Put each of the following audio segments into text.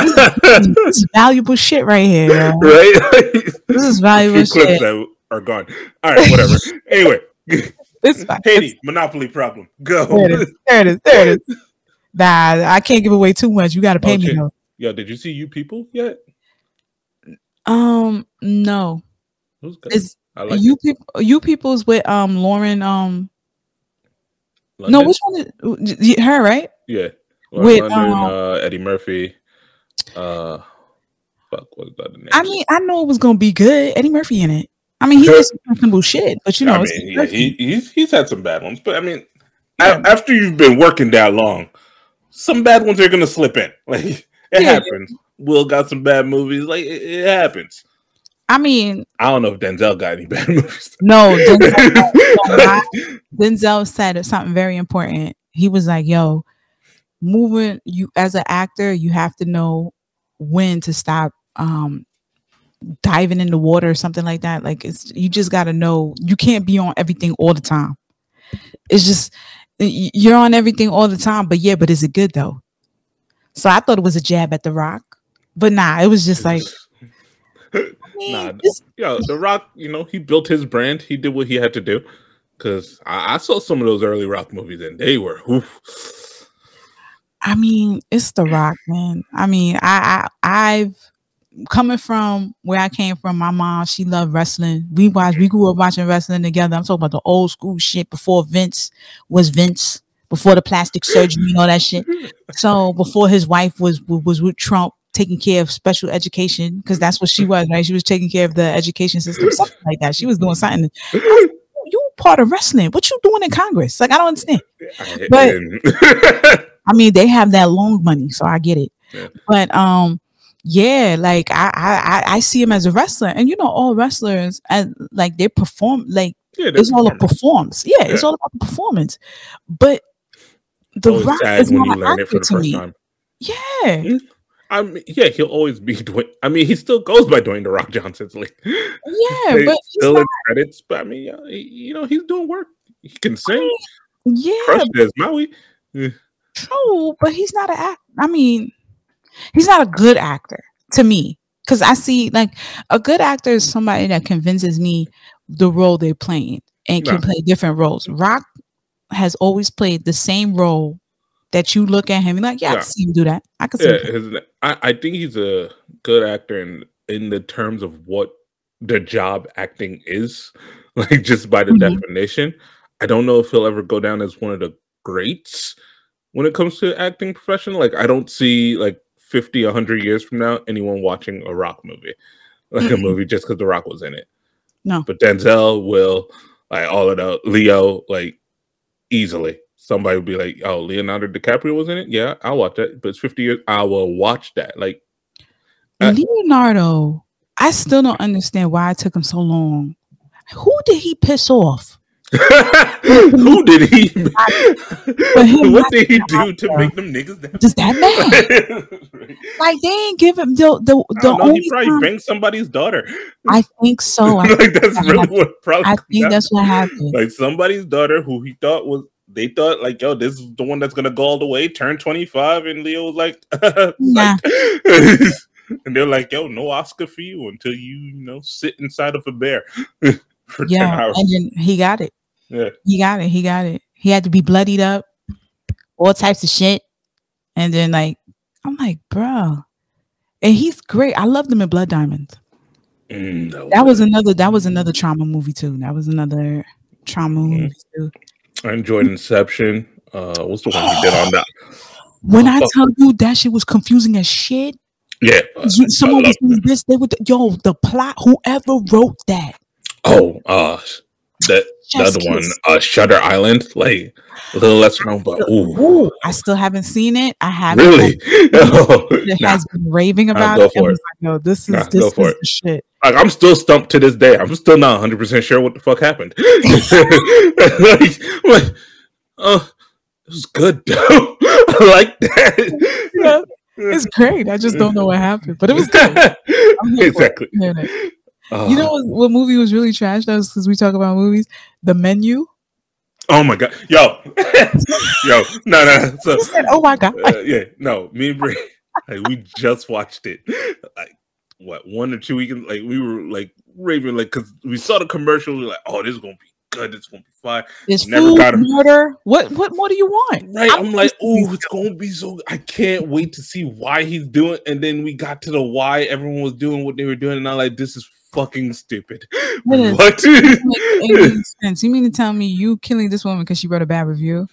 this is valuable shit right here, yo. Right? This is valuable clips shit. that are gone. All right, whatever. Anyway, It's fine. Haiti, Monopoly problem. Go. There it is. Nah, I can't give away too much. You got to pay me though. Yo, did you see You People yet? No. It was good. Is I like You People's with Lauren London? No, which one is her, right? Yeah. With London, Eddie Murphy. Fuck, what's the name? I mean, I know it was gonna be good. Eddie Murphy in it. I mean, he did some simple shit, but you know, I mean, yeah, he's had some bad ones, but I mean, after you've been working that long, some bad ones are gonna slip in. Like it happens. Will got some bad movies. Like it happens. I mean, I don't know if Denzel got any bad movies. No, Denzel said something very important. He was like, "Yo, moving you as an actor, you have to know when to stop diving in the water or something like that. Like you just got to know you can't be on everything all the time. It's just you're on everything all the time, but is it good though?" So I thought it was a jab at The Rock, but nah, it was just like. The Rock, he built his brand. He did what he had to do. Because I saw some of those early Rock movies, and they were. Oof. I mean, it's The Rock, man. I mean, I've coming from where I came from. My mom, she loved wrestling. We grew up watching wrestling together. I'm talking about the old school shit before Vince was Vince, before the plastic surgery and all that shit. So before his wife was with Trump, taking care of special education, because that's what she was, right? She was taking care of the education system, something like that. She was doing something. You part of wrestling. What you doing in Congress? Like, I don't understand. But I mean, they have that long money, so I get it. Yeah. But like I see him as a wrestler, and all wrestlers and like they perform, like it's all a performance. Yeah, it's all about the performance. But The Rock is not an actor to me. Yeah. Mm-hmm. I mean, he'll always be Dwayne. I mean, he still goes by Dwayne The Rock Johnson's like. Yeah, but still in credits. But I mean, he's doing work. He can sing. Crushed as Maui. True, but he's not an actor. I mean, he's not a good actor to me, because I see like a good actor is somebody that convinces me the role they're playing and can play different roles. Rock has always played the same role. That you look at him and like, I can see him do that. I can see him. I think he's a good actor in the terms of what the job acting is, like just by the definition. I don't know if he'll ever go down as one of the greats when it comes to acting profession. Like I don't see like 50, 100 years from now anyone watching a Rock movie, like a movie just because The Rock was in it. No, but Denzel will, like all of the Leo, like easily. Somebody would be like, "Oh, Leonardo DiCaprio was in it. Yeah, I'll watch that." But it's 50 years. I will watch that. Like Leonardo, I still don't understand why it took him so long. Who did he piss off? Who did he? What did he do to make them niggas that? Just that man? Like they ain't give him the only. He probably banged somebody's daughter. I think so. Like that's really what probably. I think that's what happened. Like somebody's daughter who he thought was. They thought like, yo, this is the one that's gonna go all the way, turn 25, and Leo was like, nah. And they're like, yo, no Oscar for you until you sit inside of a bear for 10 hours. And then he got it. Yeah, he got it. He had to be bloodied up, all types of shit, and then like, I'm like, bro, and he's great. I loved him in Blood Diamonds. That was another trauma movie too. I enjoyed Inception. What's the one he did on that? When I tell you that shit was confusing as shit. Yeah. Someone was doing this. They would the plot. Whoever wrote that. Oh, the other one, Shutter Island, like a little less known, but ooh. I still haven't seen it. I haven't. Really? Has been raving about it. Like, no, this is the shit. Like, I'm still stumped to this day. I'm still not 100% sure what the fuck happened. It was good though. I like that. Yeah, it's great. I just don't know what happened, but it was good. Exactly. You know what movie was really trash? That was because we talk about movies. The Menu. Oh my god, yo, no. So, you said, "Oh my god." Yeah, no. Me and Brie, Like we just watched it. Like what 1 or 2 weekends? Like we were like raving, like because we saw the commercial. We were like, oh, this is gonna be good. This is gonna be fine. There's Never food, got him. murder. What more do you want? Right. I'm like, oh, it's gonna be so. I can't wait to see why he's doing. And then we got to the why everyone was doing what they were doing, and I'm like, this is fucking stupid. What? It makes sense. You mean to tell me you killing this woman because she wrote a bad review?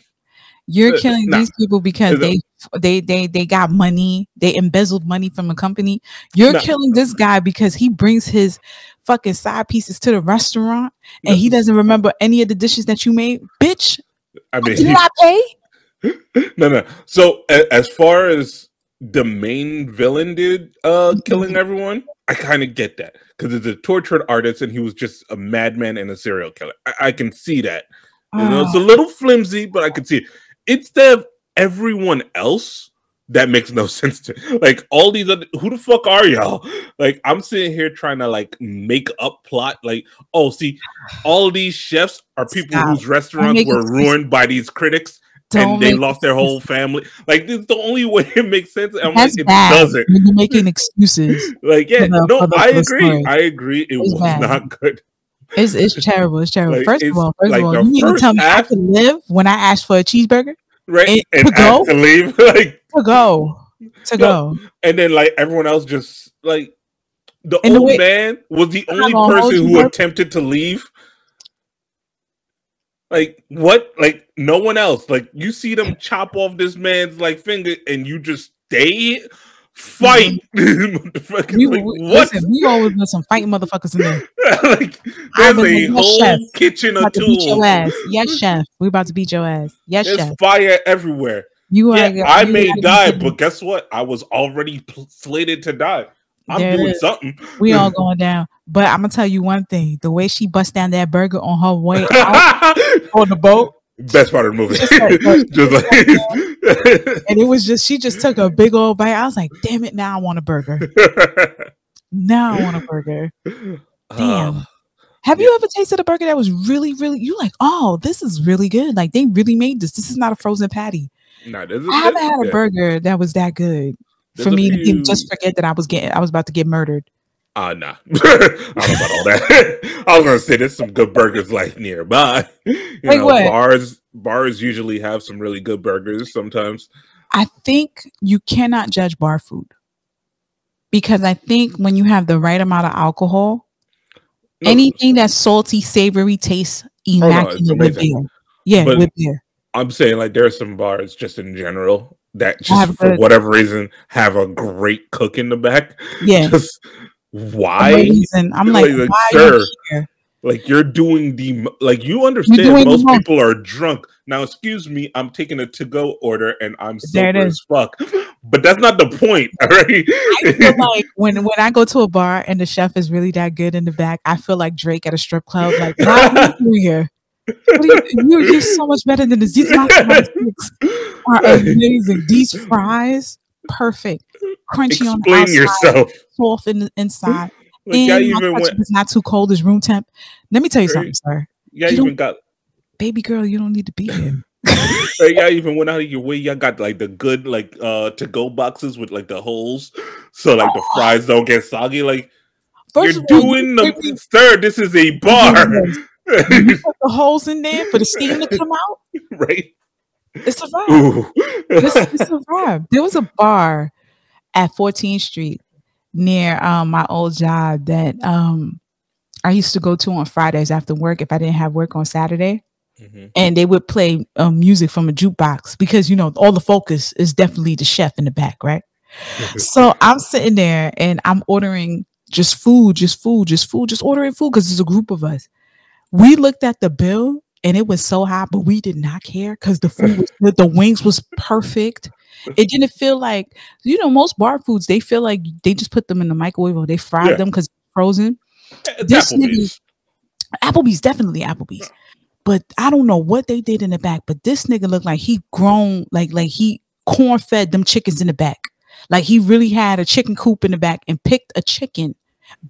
You're killing these people because they got money. They embezzled money from a company. You're killing this guy because he brings his fucking side pieces to the restaurant and he doesn't remember any of the dishes that you made. Bitch, I mean, did I pay? No. So as far as the main villain did killing everyone, I kind of get that because it's a tortured artist and he was just a madman and a serial killer. I can see that. You know, it's a little flimsy, but I can see it. It's the everyone else that makes no sense to like all these other. Who the fuck are y'all? Like I'm sitting here trying to like make up plot. Like, oh, see, all these chefs are people whose restaurants were ruined by these critics. And they lost their whole family. Like this is the only way it makes sense. I'm like, it doesn't. You're making excuses. Like, yeah, I agree. I agree. It was not good. It's terrible. It's terrible. Like, first of all, you mean to tell me I can live when I asked for a cheeseburger? Right. And to go to leave. Like to go. And then like everyone else just like the old man was the only person who attempted to leave. Like what? Like no one else. Like you see them chop off this man's like finger, and you just stay fight. What? Listen, we always got some fighting motherfuckers in there. Like there's a whole kitchen of tools. Your ass. Yes, chef. We about to beat your ass. Yes, there's chef. Fire everywhere. I may die, but guess what? I was already slated to die. I'm doing something. We all going down. But I'm gonna tell you one thing: the way she bust down that burger on her way out on the boat, best part of the movie. And it was just she just took a big old bite. I was like, "Damn it! Now I want a burger. Now I want a burger." Damn. Have you ever tasted a burger that was really, really? You like? Oh, this is really good. Like they really made this. This is not a frozen patty. No, I haven't had a burger that was that good. For me to just forget that I was about to get murdered. Nah. I don't know about all that. I was gonna say there's some good burgers like nearby. You know, what? Bars usually have some really good burgers sometimes. I think you cannot judge bar food. Because I think when you have the right amount of alcohol, anything that's salty, savory tastes immaculate with beer. Yeah, with beer. I'm saying like there are some bars just in general that just for whatever reason have a great cook in the back. Yeah. Just why? I'm like, why sir, are you here? Like you're doing you understand most people are drunk. Now, excuse me, I'm taking a to-go order and I'm sober as fuck. But that's not the point, all right? I feel like when I go to a bar and the chef is really that good in the back, I feel like Drake at a strip club. Like, why are you here? You're so much better than this. These sticks are amazing. These fries, perfect. Crunchy on the outside, yourself. Soft in the inside. Like, and it's not too cold. It's room temp. Let me tell you something, sir. Yeah, you even got baby girl. You don't need to be here. Yeah, even went out of your way. Y'all got like the good to-go boxes with like the holes, so like the fries don't get soggy. Like you're doing the sir. This is a bar. You put the holes in there for the steam to come out. Right. It's a vibe. It's a vibe. There was a bar at 14th Street near my old job that I used to go to on Fridays after work if I didn't have work on Saturday. And they would play music from a jukebox because, you know, all the focus is definitely the chef in the back, right? So I'm sitting there and I'm ordering just ordering food because there's a group of us. We looked at the bill and it was so high, but we did not care because the food was good. The wings was perfect. It didn't feel like, you know, most bar foods, they feel like they just put them in the microwave or they fried them because it's frozen. Applebee's, definitely Applebee's. But I don't know what they did in the back, but this nigga looked like he grown, like he corn-fed them chickens in the back. Like he really had a chicken coop in the back and picked a chicken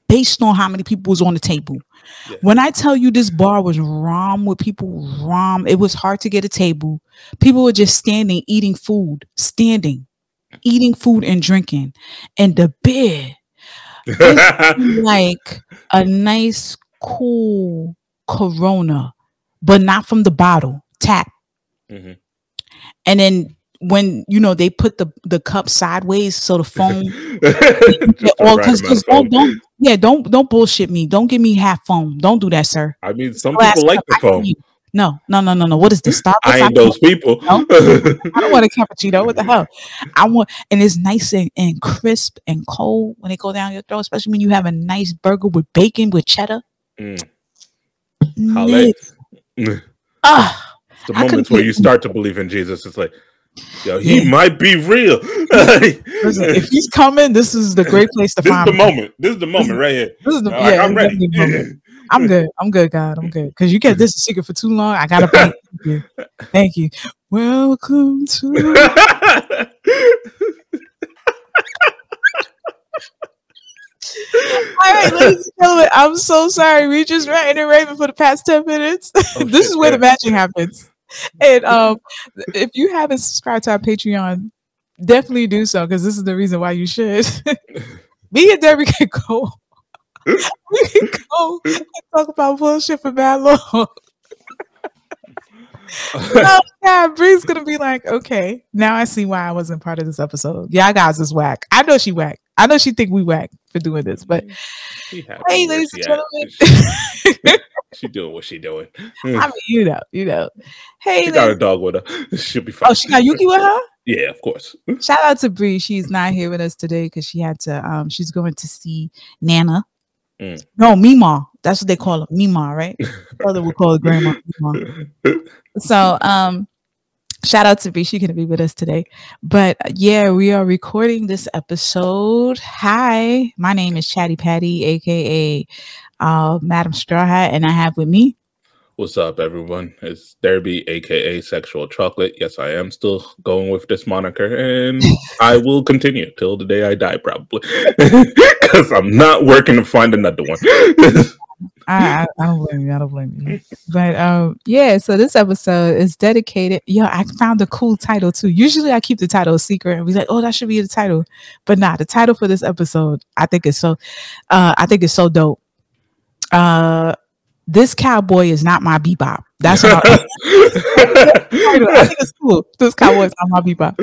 based on how many people was on the table. Yeah. When I tell you this bar was ram with people, it was hard to get a table. People were just standing, eating food, standing, eating food and drinking, and the beer is like a nice, cool Corona, but not from the bottle, tap. Mm-hmm. And then when they put the cup sideways so the foam don't bullshit me. Don't give me half foam. Don't do that, sir. I mean, some people like the foam. No. What is this? Starbucks? I ain't those people. No, I don't want a cappuccino. What the hell? And it's nice and crisp and cold when they go down your throat, especially when you have a nice burger with bacon with cheddar. The moments where you start to believe in Jesus, it's like, yo, he might be real. Listen, if he's coming, this is the great place to find him. This is the moment right here. I'm ready. I'm good, God. I'm good. Because you kept this a secret for too long. I gotta thank you. Thank you. Welcome to all right, ladies and gentlemen, I'm so sorry. We just ranting and raving for the past 10 minutes. This is where the magic happens. And if you haven't subscribed to our Patreon, definitely do so, because this is the reason why you should. Me and Debbie can go. We can go and talk about bullshit for that long. Oh God, Bree's gonna be like, okay, now I see why I wasn't part of this episode. Y'all guys is whack. I know she whack. I know she think we whack for doing this, but hey, ladies and gentlemen, she doing what she doing. I mean, you know. Hey, she got a dog with her. She'll be fine. Oh, she got Yuki with her? Yeah, of course. Shout out to Bree. She's not here with us today because she had to. She's going to see Nana. No, Mima. That's what they call it, Mima, right? Brother would call it Grandma. Mima. So, shout out to Bree. She couldn't be with us today, but yeah, we are recording this episode. Hi, my name is Chatty Patty, aka Madam Straw Hat, and I have with me. What's up, everyone? It's Derby, aka Sexual Chocolate. Yes, I am still going with this moniker, and I will continue till the day I die, probably, because I'm not working to find another one. I don't blame you. I don't blame you. But yeah, so this episode is dedicated. I found a cool title too. Usually I keep the title a secret and be like, oh, that should be the title. But nah, the title for this episode, I think it's so dope. This cowboy is not my bebop. That's what I think it's cool. This cowboy is not my bebop.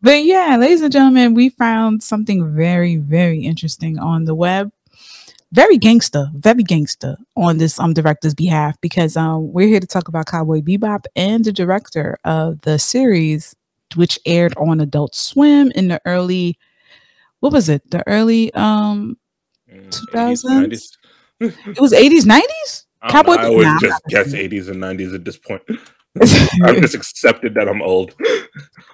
But yeah, ladies and gentlemen, we found something very, very interesting on the web. Very gangster on this director's behalf, because we're here to talk about Cowboy Bebop and the director of the series, which aired on Adult Swim in the early, what was it? The early 2000s? It was 80s, 90s? Cowboy I always just guess 80s and 90s at this point. I've just accepted that I'm old.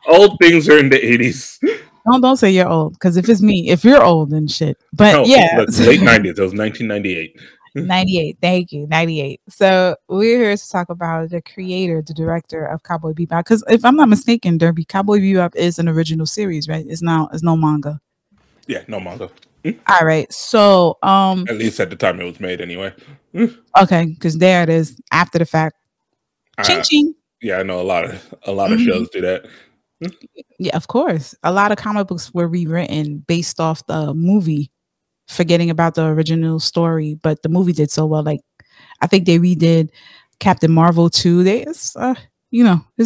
Old things are in the 80s. Don't say you're old, because if it's me, if you're old, then shit. But no, yeah, late 90s. It was 1998. 98. Thank you, 98. So we're here to talk about the creator, the director of Cowboy Bebop. Because if I'm not mistaken, Derby, Cowboy Bebop is an original series, right? It's no manga. Yeah, no manga. All right. So at least at the time it was made, anyway. Okay, because there it is after the fact. Ching ching. Yeah, I know a lot of shows do that. Yeah, of course. A lot of comic books were rewritten based off the movie, forgetting about the original story, but the movie did so well. Like, I think they redid Captain Marvel too. It's a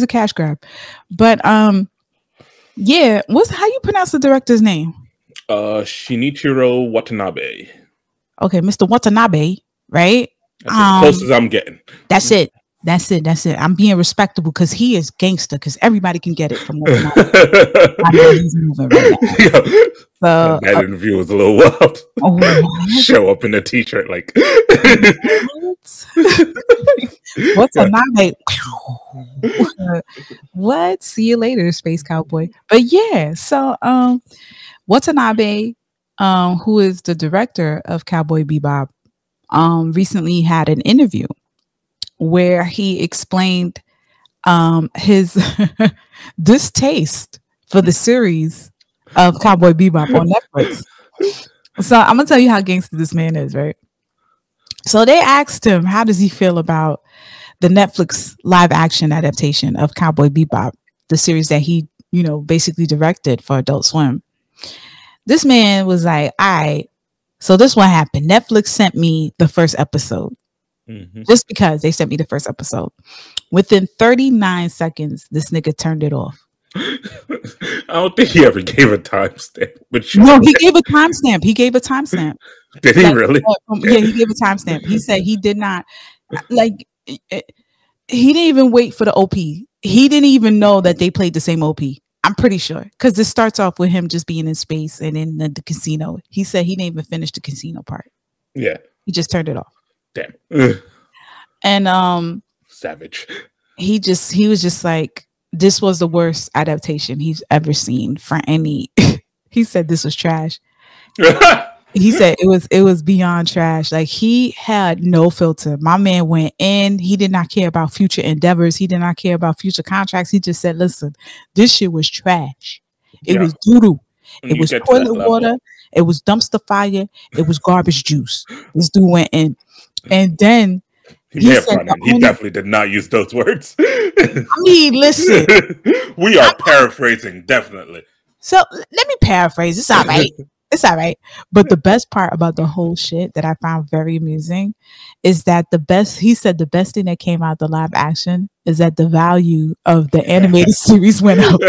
cash grab. But yeah, how you pronounce the director's name? Shinichirō Watanabe. Okay, Mr. Watanabe, right? That's as close as I'm getting. That's it. I'm being respectable because he is gangster, because everybody can get it from Watanabe. I know he's moving right now. So that interview was a little wild. Show up in a t-shirt like Watanabe. What? See you later, Space Cowboy. But yeah, so Watanabe, who is the director of Cowboy Bebop, recently had an interview where he explained his distaste for the series of Cowboy Bebop on Netflix. So I'm gonna tell you how gangster this man is, right? So they asked him, how does he feel about the Netflix live action adaptation of Cowboy Bebop, the series that he basically directed for Adult Swim. This man was like, all right, so this what happened. Netflix sent me the first episode. Just because they sent me the first episode. Within 39 seconds, this nigga turned it off. I don't think he ever gave a timestamp. But no, he gave a timestamp. Did he really? Yeah, he gave a timestamp. He said he did not, like, he didn't even wait for the OP. He didn't even know that they played the same OP. I'm pretty sure. Because this starts off with him just being in space and in the casino. He said he didn't even finish the casino part. Yeah. He just turned it off. Damn. And savage. He was just like, this was the worst adaptation he's ever seen for any. He said this was trash. He said it was beyond trash. Like, he had no filter. My man went in. He did not care about future endeavors. He did not care about future contracts. He just said, listen, this shit was trash. It was doo-doo. It was toilet water. It was dumpster fire. It was garbage juice. This dude went in. And then he definitely did not use those words. I mean, listen. We are paraphrasing, definitely. So let me paraphrase. It's all right. It's all right. But the best part about the whole shit that I found very amusing is that he said the best thing that came out of the live action is that the value of the animated series went up.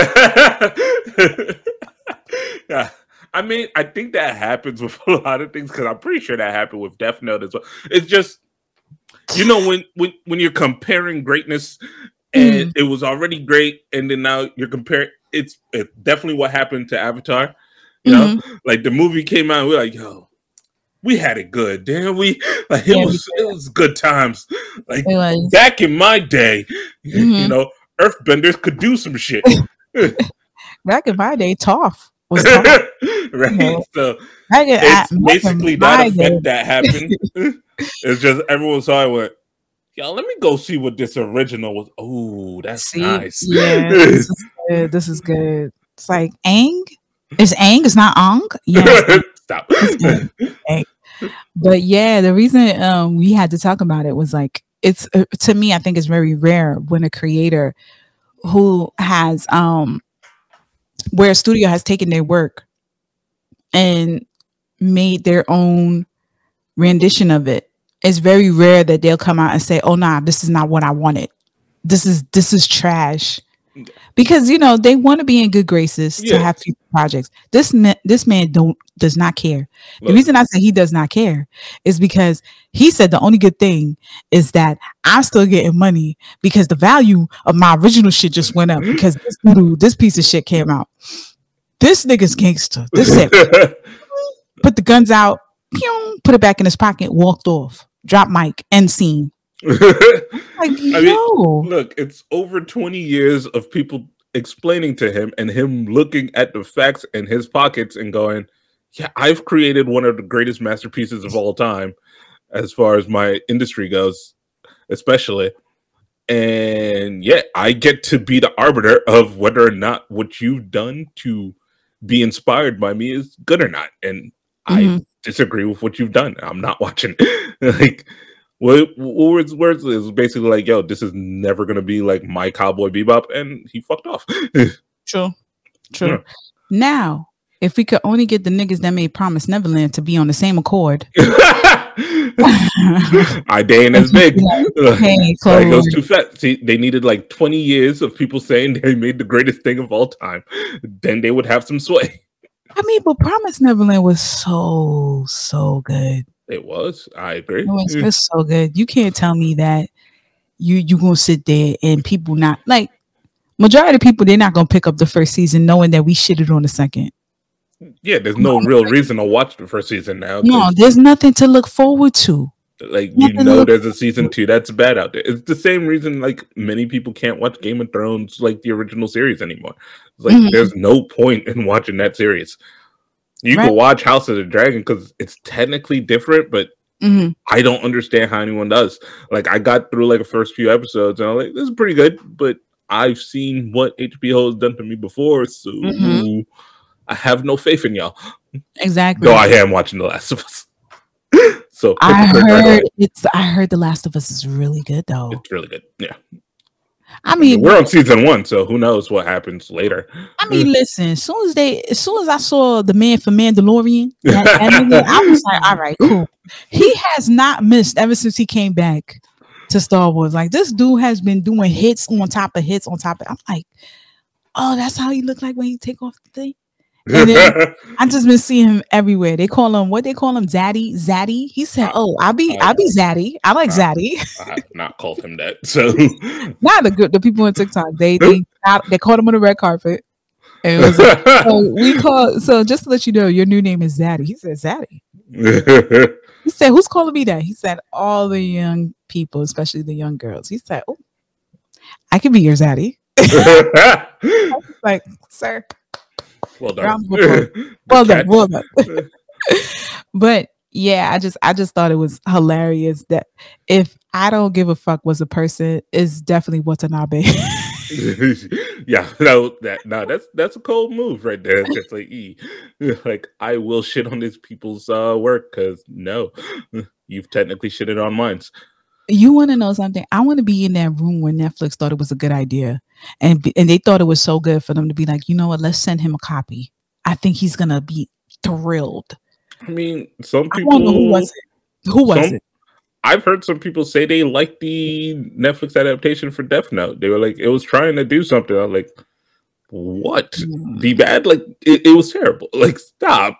Yeah. I mean, I think that happens with a lot of things because I'm pretty sure that happened with Death Note as well. It's just, when you're comparing greatness and it was already great, and then now you're comparing, it's definitely what happened to Avatar. You know, like the movie came out, and we're like, yo, we had it good, damn. It was good times. Like back in my day, Earthbenders could do some shit. Back in my day, Toph was tough. Right. So it's basically that effect that happened. It's just everyone saw it went, yo, let me go see what this original was. Oh, that's nice. Yeah, this is good. It's like Aang. It's Aang. It's not Ong. Yeah. Stop. But yeah, the reason we had to talk about it was like, it's to me, I think it's very rare when a creator who has where a studio has taken their work and made their own rendition of it. It's very rare that they'll come out and say, oh nah, this is not what I wanted. This is trash. Because they want to be in good graces to have future projects. This man does not care. The reason I say he does not care is because he said the only good thing is that I'm still getting money because the value of my original shit just went up because this piece of shit came out. This nigga's gangster. This it. Put the guns out, put it back in his pocket, walked off, drop mic, end scene. I mean, look, it's over 20 years of people explaining to him and him looking at the facts in his pockets and going, yeah, I've created one of the greatest masterpieces of all time as far as my industry goes, especially. And yeah, I get to be the arbiter of whether or not what you've done to be inspired by me is good or not. And I disagree with what you've done. I'm not watching. Like, words is basically like, yo, this is never gonna be like my Cowboy Bebop, and he fucked off. True. Yeah. Now, if we could only get the niggas that made Promise Neverland to be on the same accord, our day ain't as big. Hey, it goes too fast. See, they needed like 20 years of people saying they made the greatest thing of all time. Then they would have some sway. I mean, but Promise Neverland was so good. It was. I agree. It was so good. You can't tell me that you gonna sit there and people not like majority of people, they're not gonna pick up the first season knowing that we shitted on the second. Yeah, there's no real reason to watch the first season now. No, there's nothing to look forward to. Like, there's a season 2 that's bad out there. It's the same reason like many people can't watch Game of Thrones, like the original series anymore. It's like there's no point in watching that series. You can watch House of the Dragon because it's technically different, but I don't understand how anyone does. Like, I got through like the first few episodes and I'm like, this is pretty good, but I've seen what HBO has done to me before, so I have no faith in y'all. Exactly. Though I am watching The Last of Us. So I heard The Last of Us is really good though. It's really good. Yeah. I mean, we're on season 1, so who knows what happens later. I mean, listen. As soon as I saw the man from Mandalorian, that nigga, I was like, all right, cool. He has not missed ever since he came back to Star Wars. Like, this dude has been doing hits on top of hits on top of. I'm like, oh, that's how he looked like when he take off the thing. And then I just been seeing him everywhere. They call him Zaddy. Zaddy. He said, "Oh, I'll be Zaddy. I like Zaddy." I have not called him that. So not the people on TikTok. They called him on the red carpet. And it was like, so just to let you know, your new name is Zaddy. He said Zaddy. He said, "Who's calling me that?" He said, "All the young people, especially the young girls." He said, "Oh, I can be your Zaddy." Like, sir. Well done. Well done. But yeah, I just thought it was hilarious that if I don't give a fuck was a person, is definitely Watanabe. Yeah, that's a cold move right there. Just like I will shit on these people's work because no, you've technically shitted on mine. You want to know something? I want to be in that room when Netflix thought it was a good idea, and they thought it was so good for them to be like, you know what? Let's send him a copy. I think he's gonna be thrilled. I mean, some people. Who was it? Who was it? I've heard some people say they liked the Netflix adaptation for Death Note. They were like, it was trying to do something. I'm like, what? Be bad? Like it was terrible. Like, stop.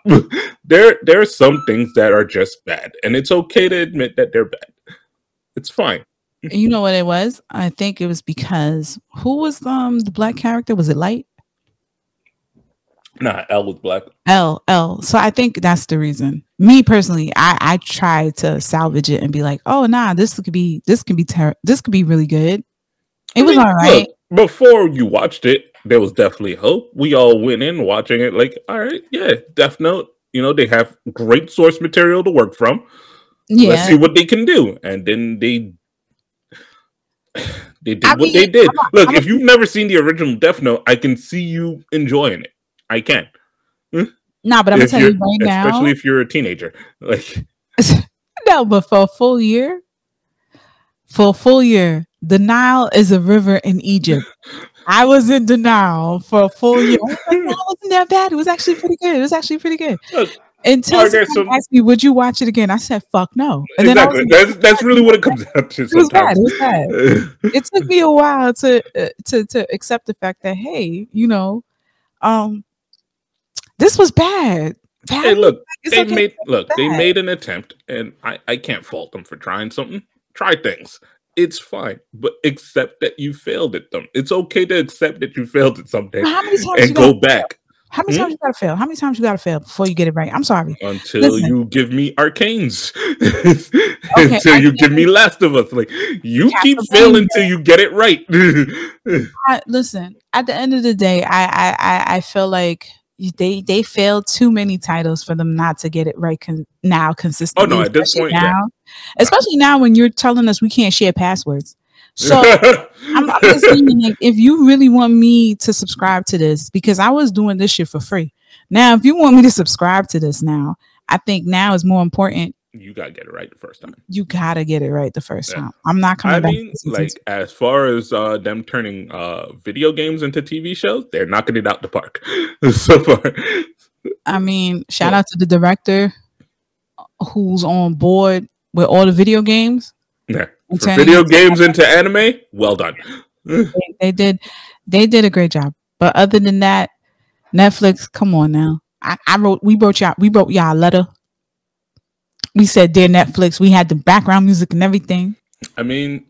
There are some things that are just bad, and it's okay to admit that they're bad. It's fine. You know what it was? I think it was because who was the black character? Was it Light? Nah, L was black. L. So I think that's the reason. Me personally, I tried to salvage it and be like, oh nah, this could be really good. It was all right. Look, before you watched it, there was definitely hope. We all went in watching it like, all right, yeah, Death Note. You know, they have great source material to work from. Yeah. Let's see what they can do. And then they did what they did. Look, if you've never seen the original Death Note, I can see you enjoying it. I can. Nah, but I'm gonna tell you right now, especially if you're a teenager. Like no, but for a full year, the Nile is a river in Egypt. I was in denial for a full year. I was like, no, it wasn't that bad. It was actually pretty good. Look, until someone asked me, would you watch it again? I said, fuck no. And exactly. That's really what it comes down to. It was bad. It took me a while to accept the fact that, hey, you know, this was bad. Hey, look, they made an attempt, and I can't fault them for trying something. Try things. It's fine, but accept that you failed at them. It's okay to accept that you failed at something and go back. How many times you gotta fail? How many times you gotta fail before you get it right? I'm sorry. Until you give me Arcanes. Until you give me Last of Us. Like you keep failing until you get it right. Listen, at the end of the day, I feel like they failed too many titles for them not to get it right now consistently. Oh no, at this point, especially now when you're telling us we can't share passwords. So I'm just saying, like, if you really want me to subscribe to this, because I was doing this shit for free. Now, if you want me to subscribe to this now, I think now is more important. You gotta get it right the first time. You gotta get it right the first time. I'm not coming back. Like as far as them turning video games into TV shows, they're knocking it out the park so far. I mean, shout out to the director who's on board with all the video games. Yeah. For video games into anime, well done. They did a great job. But other than that, Netflix, come on now. We wrote y'all a letter. We said, dear Netflix, we had the background music and everything. I mean,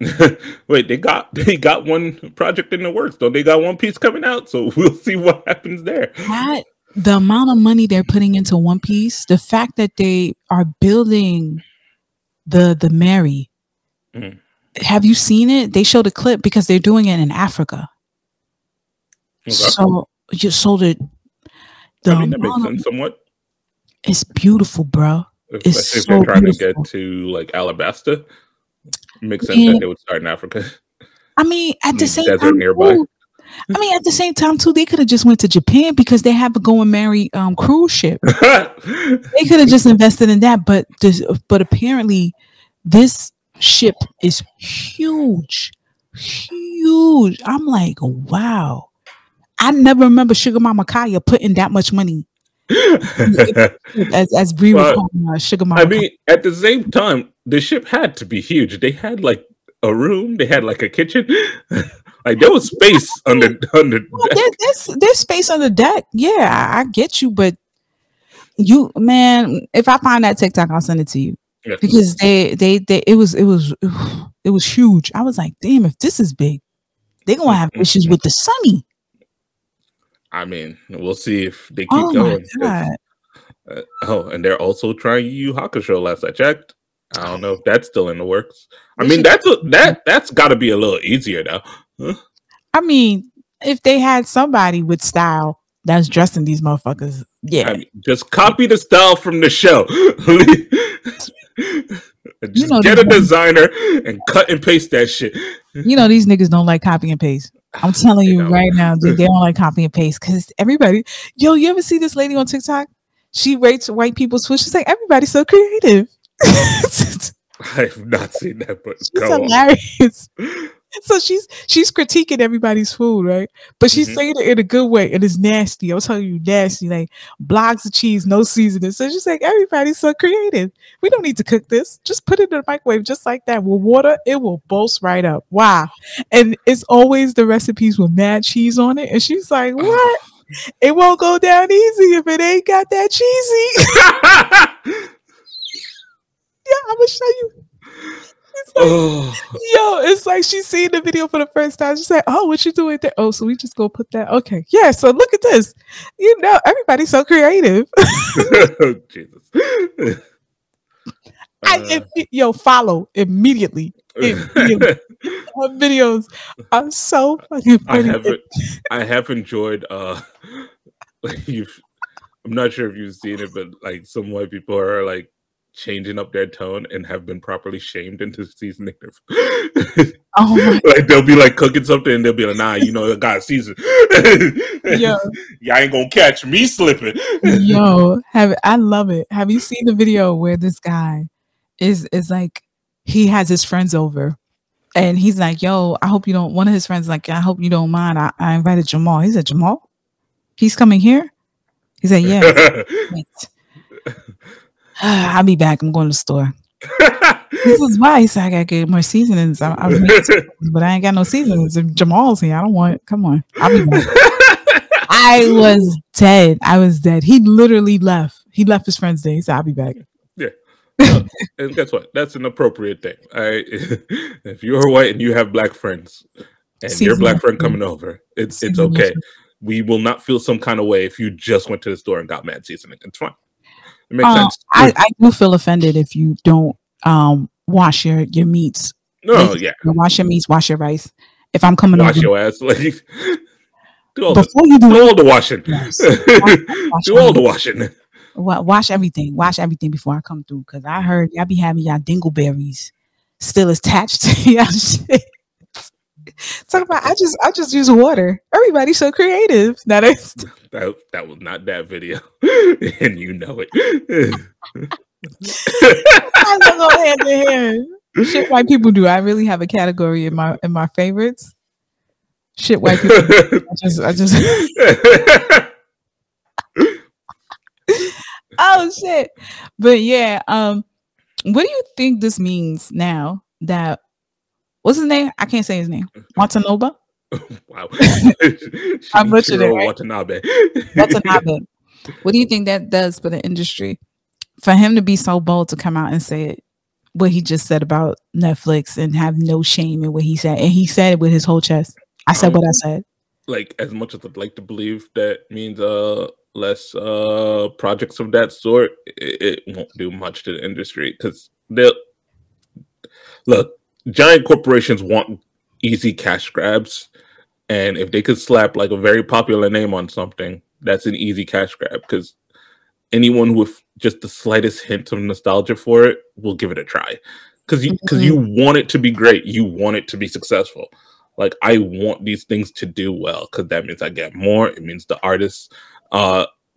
wait, they got one project in the works, though. They got One Piece coming out, so we'll see what happens there. The amount of money they're putting into One Piece, the fact that they are building the Mary. Mm. Have you seen it? They showed a clip because they're doing it in Africa. Okay. So that makes sense somewhat. It's beautiful, bro. If they're trying to get to like Alabasta, it makes sense that they would start in Africa. I mean, at the same time, nearby. At the same time too, they could have just went to Japan because they have a Go and Marry cruise ship. They could have just invested in that, but apparently this ship is huge. huge. I'm like, wow. I never remember Sugar Mama Kaya putting that much money. As Bree would call her, Sugar Mama. I mean, at the same time, the ship had to be huge. They had like a room. They had like a kitchen. Like there was space under well, there's space on the deck. Yeah, I get you, but you, man, if I find that TikTok, I'll send it to you. Yeah. Because it was huge. I was like, damn, if this is big, they're gonna have issues with the Sunny. I mean, we'll see if they keep going. My God. And they're also trying Yu Hakusho. Last I checked, I don't know if that's still in the works. I mean, that's got to be a little easier though. Huh? I mean, if they had somebody with style that's dressing these motherfuckers, yeah, I mean, just copy the style from the show. Just get a designer and cut and paste that shit. You know, these niggas don't like copy and paste. I'm telling you right now, dude, they don't like copy and paste because everybody, you ever see this lady on TikTok? She rates white people's food. She's like, everybody's so creative. I've not seen that, but she's hilarious. So she's critiquing everybody's food, right? But she's saying it in a good way, and it's nasty. I'm telling you, nasty, like blocks of cheese, no seasoning. So she's like, everybody's so creative. We don't need to cook this. Just put it in the microwave, just like that. With water, it will bolst right up. Wow! And it's always the recipes with mad cheese on it. And she's like, what? It won't go down easy if it ain't got that cheesy. Yeah, I'm gonna show you. It's like she's seeing the video for the first time. She's like, oh, what you doing there? Oh, so we just go put that. Okay. Yeah, so look at this. You know, everybody's so creative. Jesus. Follow immediately. Her videos are so fucking funny. I have enjoyed like I'm not sure if you've seen it, but like some white people are like changing up their tone and have been properly shamed into seasoning their like they'll be like cooking something and they'll be like, nah, you know, I got season. Y'all ain't gonna catch me slipping. I love it. Have you seen the video where this guy is like, he has his friends over and he's like, yo, I hope you don't, one of his friends like, I hope you don't mind, I invited Jamal. He said, Jamal? He's coming here? He said, yeah. I'll be back. I'm going to the store. This is why he said I gotta get more seasonings. But I ain't got no seasonings. If Jamal's here, I don't want it. Come on. I'll be back. I was dead. He literally left. He left his friends there. He said, I'll be back. Yeah. And guess what? That's an appropriate thing. If you're white and you have black friends and your black friend coming over, it's okay. We will not feel some kind of way if you just went to the store and got mad seasoning. It's fine. It makes sense. I do feel offended if you don't wash your meats. No, yeah. Wash your meats, wash your rice. If I'm coming wash over, your ass. Like, do all the washing. Yes. Do all the washing. Wash everything. Wash everything before I come through. Because I heard y'all be having y'all dingleberries still attached to y'all shit. Talk about I just use water. Everybody's so creative. That was not that video, and you know it. I don't go hand in hand. Shit white people do. I really have a category in my favorites. Shit white people do. I just oh shit. But yeah, what do you think this means now that what's his name? I can't say his name. Watanabe? Wow. I butchered it, right? Watanabe. Watanabe. What do you think that does for the industry? For him to be so bold to come out and say it, what he just said about Netflix and have no shame in what he said. And he said it with his whole chest. I said what I said. Like, as much as I'd like to believe that means less projects of that sort, it won't do much to the industry because giant corporations want easy cash grabs, and if they could slap like a very popular name on something, that's an easy cash grab because anyone with just the slightest hint of nostalgia for it will give it a try because you want it to be great, you want it to be successful. Like, I want these things to do well because that means I get more. It means the artists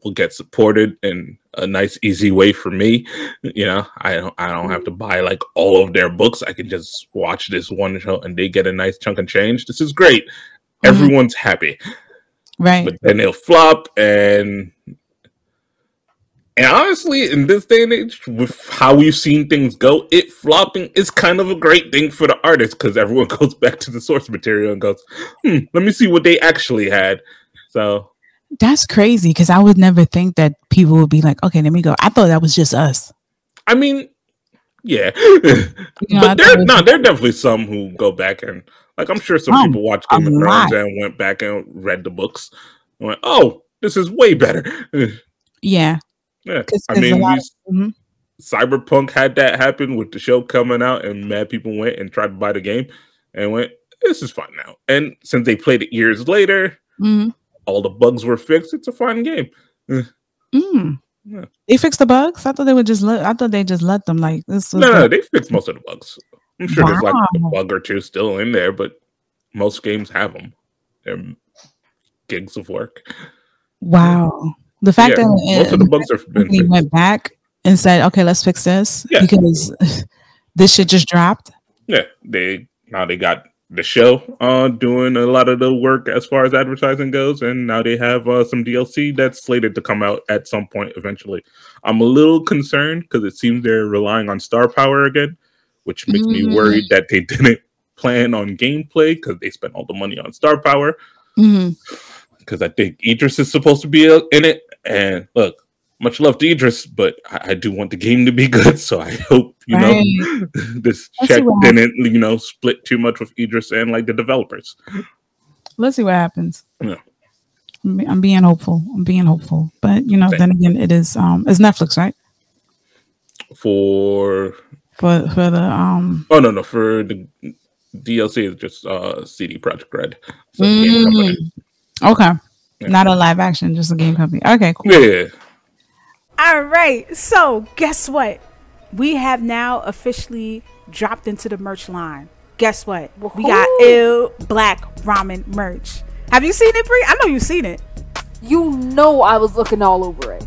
will get supported in a nice, easy way for me. You know, I don't have to buy like all of their books. I can just watch this one show and they get a nice chunk of change. This is great. Everyone's happy. Right. But then it'll flop, and honestly, in this day and age, with how we've seen things go, it flopping is kind of a great thing for the artist, because everyone goes back to the source material and goes, let me see what they actually had. So that's crazy, because I would never think that people would be like, okay, let me go. I thought that was just us. I mean, yeah. But there are definitely some who go back and, like, I'm sure some people watch Game of Thrones and went back and read the books and went, oh, this is way better. Yeah. Yeah. I mean, Cyberpunk had that happen with the show coming out, and mad people went and tried to buy the game and went, this is fun now. And since they played it years later, all the bugs were fixed. It's a fun game. Yeah. They fixed the bugs? I thought they would just let them like this. No, they fixed most of the bugs. I'm sure there's like a bug or two still in there, but most games have them. They're gigs of work. Wow. The fact that most of the bugs have been fixed. Went back and said, okay, let's fix this because this shit just dropped. Yeah, they got the show doing a lot of the work as far as advertising goes, and now they have some DLC that's slated to come out at some point eventually. I'm a little concerned because it seems they're relying on star power again, which makes me worried that they didn't plan on gameplay because they spent all the money on star power. Because I think Idris is supposed to be in it, and look, much love to Idris, but I do want the game to be good, so I hope, you know, this check didn't, you know, split too much with Idris and, like, the developers. Let's see what happens. Yeah. I'm being hopeful. But, you know, then again, it's Netflix, right? For the... Oh, no, for the DLC, it's just CD Projekt Red. So game company. Okay. Yeah. Not a live action, just a game company. Okay, cool. Yeah. All right, so guess what? We have now officially dropped into the merch line. Guess what? We got ill black ramen merch. Have you seen it, Bree? I know you've seen it. You know I was looking all over it.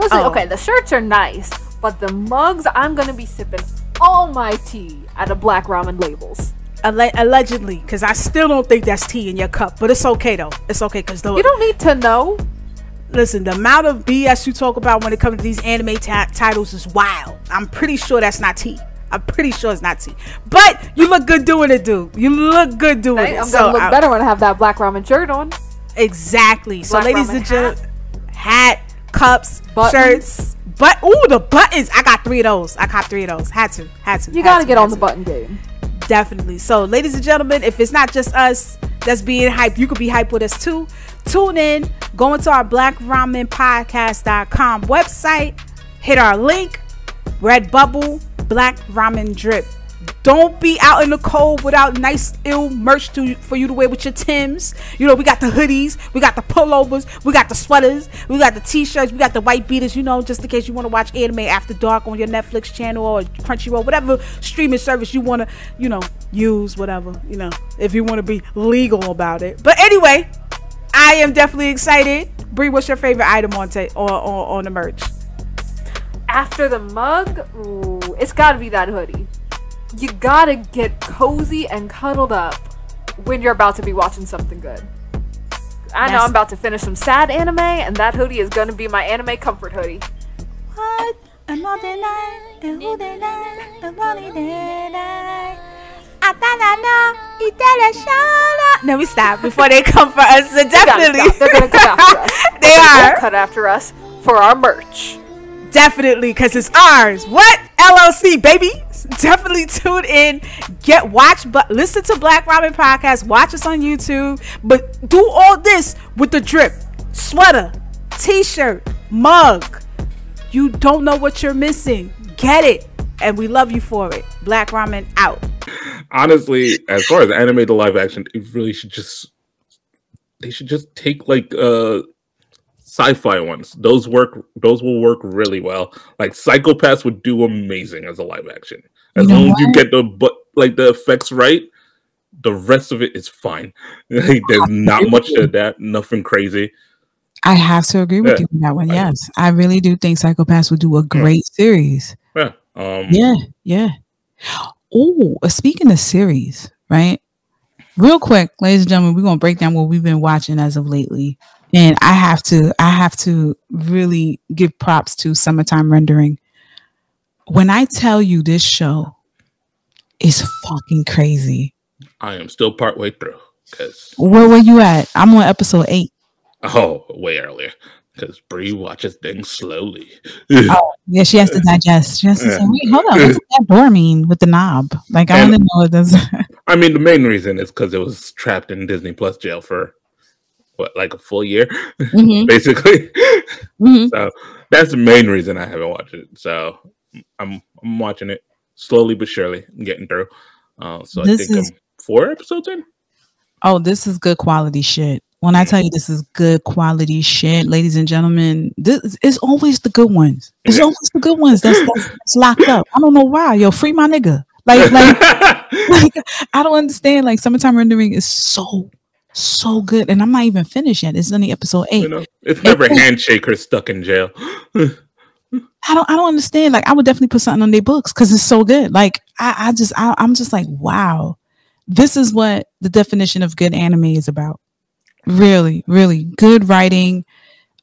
So okay, the shirts are nice, but the mugs, I'm going to be sipping all my tea out of black ramen labels. Allegedly, because I still don't think that's tea in your cup, but it's okay though. It's okay because you don't need to know. Listen, the amount of BS you talk about when it comes to these anime titles is wild. I'm pretty sure that's not tea. I'm pretty sure it's not tea. But you look good doing it, dude. You look good doing it. I'm gonna look better when I have that black ramen shirt on. Exactly. So, ladies and gentlemen, hat, cups, shirts, the buttons. I got 3 of those. I caught 3 of those. Had to. You gotta get on the button game. Definitely. So, ladies and gentlemen, if it's not just us that's being hyped, you could be hyped with us too. Tune in, go into our blackramenpodcast.com website, hit our link, Redbubble, Black Ramen Drip. Don't be out in the cold without nice ill merch for you to wear with your Tims. You know, we got the hoodies, we got the pullovers, we got the sweaters, we got the t-shirts, we got the white beaters, you know, just in case you want to watch anime after dark on your Netflix channel or Crunchyroll, whatever streaming service you want to, you know, use, whatever, you know, if you want to be legal about it. But anyway, I am definitely excited. Bree, what's your favorite item on the merch? After the mug, it's got to be that hoodie. You gotta get cozy and cuddled up when you're about to be watching something good. I know I'm about to finish some sad anime, and that hoodie is gonna be my anime comfort hoodie. What? Another night, another night, another night. No, we stop before they come for us. So definitely, they're gonna come after us. They are cut after us for our merch. Definitely, because it's ours. What? LLC, baby. Definitely tune in, listen to Black Ramen Podcast, watch us on YouTube, but do all this with the drip, sweater, t-shirt, mug. You don't know what you're missing. Get it, and we love you for it. Black Ramen out. Honestly, as far as anime to live action, it really should just take like sci-fi ones. Those will work really well. Like Psychopaths would do amazing as a live action. As long as you get the effects right, the rest of it is fine. There's not much to that, nothing crazy. I have to agree with you on that one. Yes, I really do think Psychopaths would do a great series. Yeah. Yeah. Oh, speaking of series, right? Real quick, ladies and gentlemen, we're gonna break down what we've been watching as of lately. And I have to really give props to Summertime Rendering. When I tell you this show is fucking crazy. I am still partway through. Where were you at? I'm on episode 8. Oh, way earlier. Because Bree watches things slowly. Oh, yeah, she has to digest. She has to say, wait, hold on, what's that door mean with the knob? Like, I want to know what this. I mean, the main reason is because it was trapped in Disney Plus jail for what, like a full year, basically. So that's the main reason I haven't watched it. So I'm watching it slowly but surely, getting through. So I think I'm 4 episodes in. Oh, this is good quality shit. When I tell you this is good quality shit, ladies and gentlemen, this is always the good ones. It's always the good ones that's locked up. I don't know why. Yo, free my nigga. Like I don't understand. Like, Summertime Rendering is so good, and I'm not even finished yet. It's only episode 8. You know, it's never handshakers stuck in jail. I don't understand. Like, I would definitely put something on their books because it's so good. Like, I'm just like, wow, this is what the definition of good anime is about. Really, really good writing.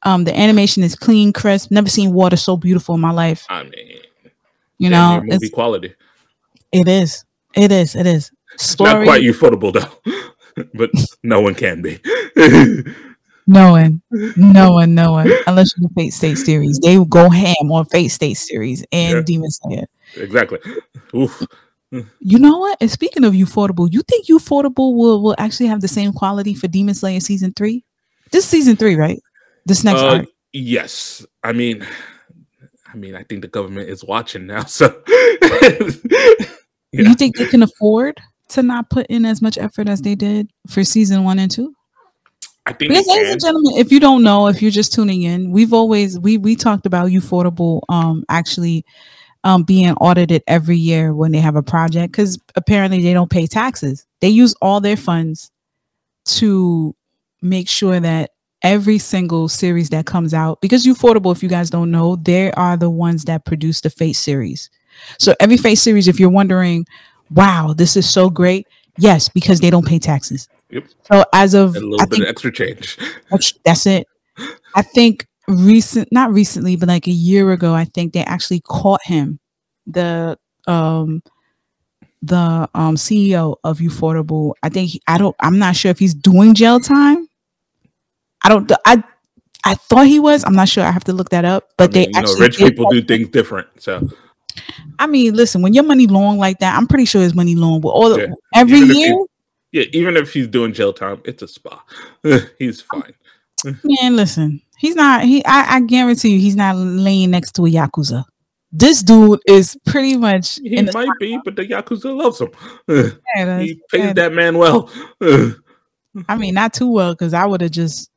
The animation is clean, crisp. Never seen water so beautiful in my life. I mean, you know, movie quality. It is. Story. Not quite ufotable though, but no one can be. No one. Unless you're the Fate State series, they will go ham on Fate State series and Demon Slayer. Exactly. Oof. You know what? And speaking of Ufotable, you think Ufotable will actually have the same quality for Demon Slayer season 3? This is season 3, right? This next arc. Yes. I mean, I think the government is watching now. So, you think they can afford to not put in as much effort as they did for season 1 and 2? I think, because, ladies and gentlemen, if you don't know, if you're just tuning in, we talked about Ufotable actually being audited every year when they have a project, because apparently they don't pay taxes. They use all their funds to make sure that every single series that comes out, because Ufotable, if you guys don't know, they are the ones that produce the Fate series. So every Fate series, if you're wondering, wow, this is so great, yes, because they don't pay taxes. Yep. So as of a little bit of extra change. That's it. I think not recently, but like a year ago, I think they actually caught him, the CEO of Ufotable. I think I'm not sure if he's doing jail time. I thought he was. I'm not sure. I have to look that up. But rich people do things different. So I mean, listen, when your money long like that, I'm pretty sure his money long. But every year. Even if he's doing jail time, it's a spa. He's fine. Man, listen, he's not. I guarantee you, he's not laying next to a yakuza. This dude is pretty much. He might be, but the yakuza loves him. He pays that man well. I mean, not too well, because I would have just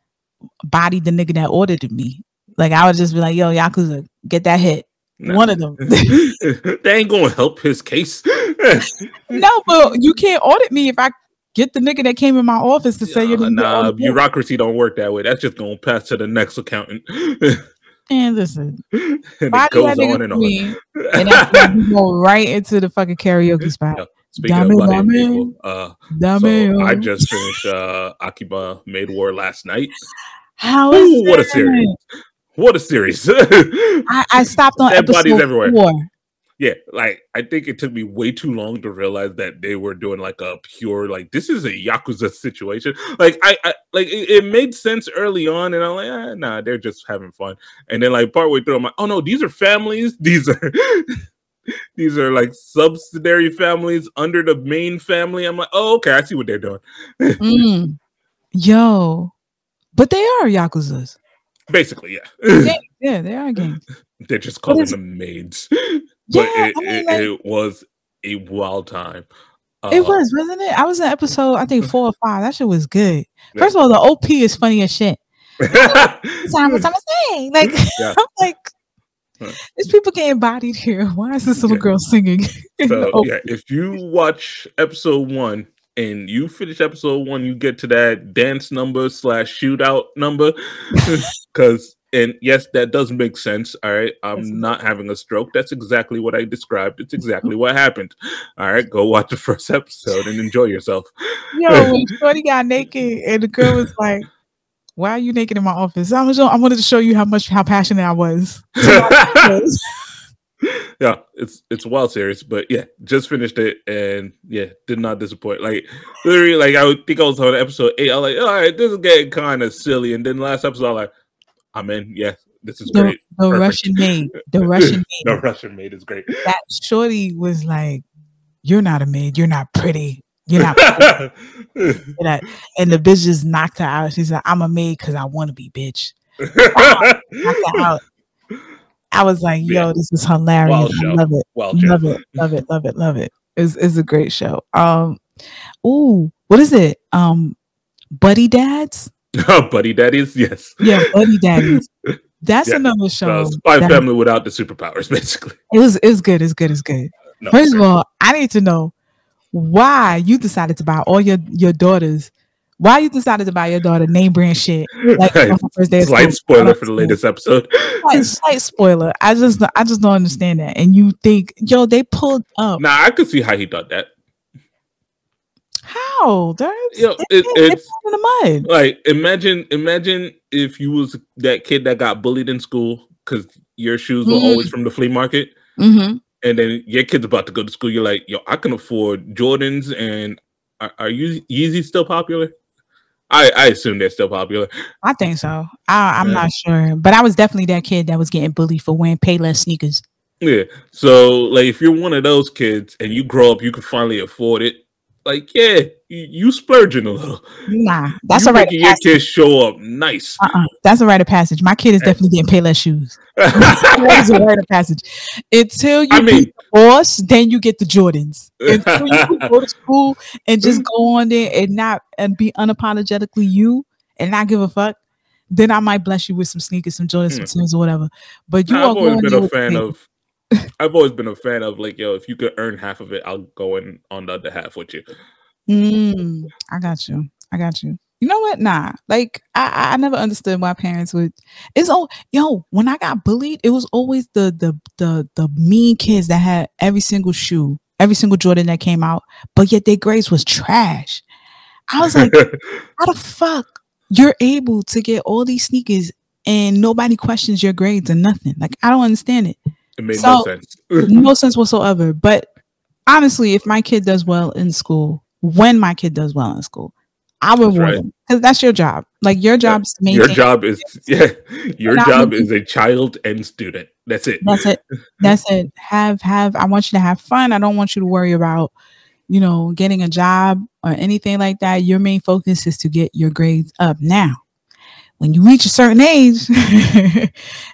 bodied the nigga that ordered me. Like, I would just be like, "Yo, yakuza, get that hit." No. One of them. That ain't gonna help his case. No, but you can't audit me if I get the nigga that came in my office to say you're nah, bureaucracy don't work that way. That's just gonna pass to the next accountant. And listen, and it goes on and on. And then go right into the fucking karaoke spot. Yeah. Speaking of bloody people, so I just finished Akiba Maid War last night. How is what a series! What a series! I stopped on episode 4. Yeah, like, I think it took me way too long to realize that they were doing like a pure, like, this is a Yakuza situation. Like, I it made sense early on, and I'm like, nah, they're just having fun. And then, like, partway through, I'm like, oh no, these are families. These are like subsidiary families under the main family. I'm like, oh, okay, I see what they're doing. Yo, but they are Yakuzas. Basically, yeah. Yeah, they are gangs. They're just calling them maids. But it was a wild time. It was, wasn't it? I was in episode, I think 4 or 5. That shit was good. Yeah. First of all, the OP is funny as shit. What's I'm saying? Like, I'm like, there's people getting bodied here. Why is this little girl singing? So, if you watch episode 1 and you finish episode 1, you get to that dance number / shootout number, because and yes, that does make sense. All right, I'm not having a stroke. That's exactly what I described. It's exactly what happened. All right, go watch the first episode and enjoy yourself. Yo, when Shorty got naked and the girl was like, "Why are you naked in my office?" I wanted to show you how passionate I was. Yeah, it's a wild series, but yeah, just finished it and yeah, did not disappoint. Like literally, like I would think I was on episode 8. I was like, all right, this is getting kind of silly, and then last episode, I'm like, I'm in. Yeah, this is great. The Russian maid, the Russian maid is great. That Shorty was like, "You're not a maid. You're not pretty. You're not." Pretty. And the bitch just knocked her out. She said, "I'm a maid because I want to be, bitch." Knocked her out. I was like, "Yo, this is hilarious. I love it. Love it. It's a great show." Ooh, what is it? Buddy Dads. Buddy Daddies, yes. Yeah, Buddy Daddies. That's another show. Spy Family without the superpowers, basically. It's good. It's good. No, first of all, I need to know why you decided to buy all your daughters. Why you decided to buy your daughter name brand shit? Like on her first day of slight spoiler for the latest episode. Slight spoiler. I just don't understand that. And you think, yo, they pulled up. Nah, I could see how he thought that. How? It's in the mud. Like imagine if you was that kid that got bullied in school because your shoes were always from the flea market, and then your kid's about to go to school. You're like, yo, I can afford Jordans, and are Yeezys still popular? I assume they're still popular. I think so. I'm not sure, but I was definitely that kid that was getting bullied for wearing Payless sneakers. Yeah. So like, if you're one of those kids and you grow up, you can finally afford it. Like, yeah, you splurging a little. Nah, that's a rite of passage. Your kids show up nice. That's a rite of passage. My kid is definitely getting Payless shoes. That's a rite of passage. Until you beat the boss, then you get the Jordans. Until you go to school and just go on there and be unapologetically you and not give a fuck, then I might bless you with some sneakers, some Jordans, some Timbs or whatever. But I've always been a fan of like, yo, if you could earn half of it, I'll go in on the other half with you. I got you. You know what? Nah, like I never understood why parents would. When I got bullied, it was always the mean kids that had every single shoe, every single Jordan that came out, but yet their grades was trash. I was like, how the fuck you're able to get all these sneakers and nobody questions your grades or nothing? Like, I don't understand it. It made no sense. No sense whatsoever. But honestly, if my kid does well in school, when my kid does well in school, I reward him because that's your job. Like your job is to maintain. Your job is is a child and student. That's it. That's it. I want you to have fun. I don't want you to worry about, getting a job or anything like that. Your main focus is to get your grades up. Now, when you reach a certain age,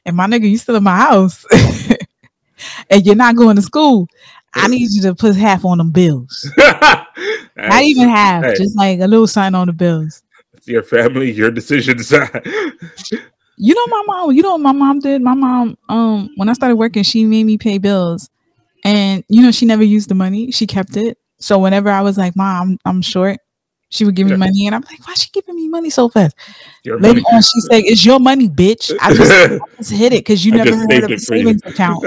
and my nigga, you still in my house. And you're not going to school, I need you to put half on them bills. Not even half, just like a little sign on the bills. It's your family, your decision. My mom. You know what my mom did? My mom, when I started working, she made me pay bills, and she never used the money. She kept it. So whenever I was like, "Mom, I'm short," she would give me money, and I'm like, "Why is she giving me money so fast?" Later on, she said, "It's your money, bitch." I just hit it because you never heard of a savings account.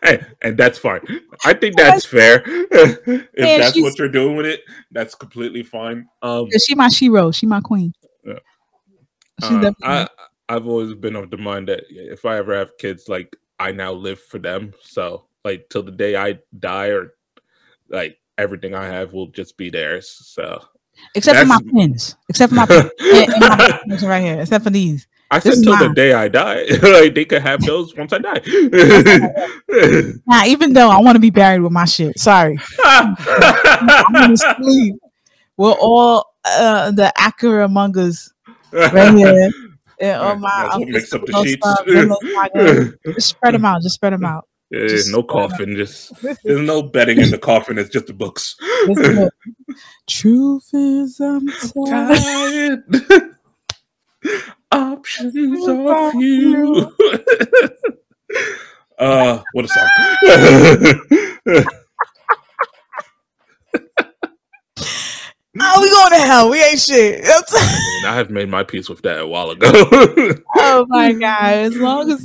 Hey, and that's fine. I think that's fair. If that's what you're doing with it, that's completely fine. She my Shiro, she my queen. Yeah. I've always been of the mind that if I ever have kids, like I now live for them. So like till the day I die, or like everything I have will just be theirs. So except for my pins, and my pins right here, except for these. I said till the day I die. Like they could have those once I die. Nah, even though I want to be buried with my shit. Sorry. I'm gonna sleep with all the Acura among us right here. And all my mix up the sheets. Just spread them out. There's no coffin. There's no bedding in the coffin. It's just the books. Truth is, I'm tired. Options are few. What a song. hell. We ain't shit. I mean, I have made my peace with that a while ago. Oh my god! As long as